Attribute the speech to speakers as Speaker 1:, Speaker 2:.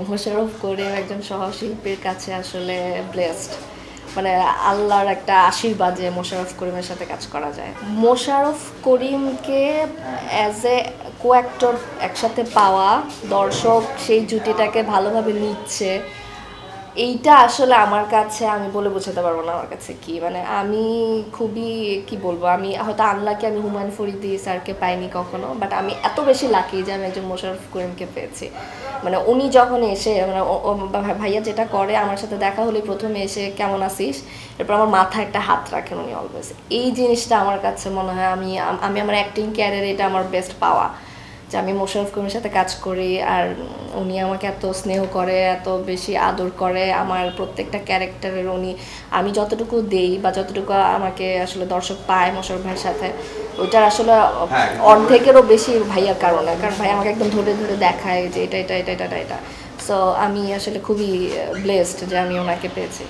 Speaker 1: মোশাররফ করিম একজন সহশিল্পীর কাছে আসলে ব্লেসড, মানে আল্লাহর একটা আশীর্বাদ যে মোশাররফ করিমের সাথে কাজ করা যায়। মোশাররফ করিমকে অ্যাজ এ কো অ্যাক্টর একসাথে পাওয়া, দর্শক সেই জুটিটাকে ভালোভাবে নিচ্ছে, এইটা আসলে আমার কাছে আমি বলে বোঝাতে পারবো না আমার কাছে কি, মানে আমি খুবই কি বলবো, আমি হয়তো আনলাকি, আমি হুমায়ুন ফরিদি স্যারকে পাইনি কখনো, বাট আমি এত বেশি লাকি যে আমি একজন মোশাররফ করিমকে পেয়েছি। মানে উনি যখন এসে মানে ভাইয়া যেটা করে, আমার সাথে দেখা হলে প্রথমে এসে কেমন আছিস, এরপর আমার মাথায় একটা হাত রাখেন উনি অলওয়েজ। এই জিনিসটা আমার কাছে মনে হয় আমি আমি আমার অ্যাক্টিং ক্যারিয়ারে এটা আমার বেস্ট পাওয়া, যে আমি মোশাররফ করিমের সাথে কাজ করি আর উনি আমাকে এত স্নেহ করে, এত বেশি আদর করে, আমার প্রত্যেকটা ক্যারেক্টারের উনি, আমি যতটুকু দেই বা যতটুকু আমাকে আসলে দর্শক পায় মোশাররফ ভাইয়ের সাথে, ওইটার আসলে অর্ধেকেরও বেশি ভাইয়ার কারণে, কারণ ভাই আমাকে একদম ধরে ধরে দেখায় যে এটা এটা এটা এটা এটা। সো আমি আসলে খুবই ব্লেসড যে আমি ওনাকে পেয়েছি।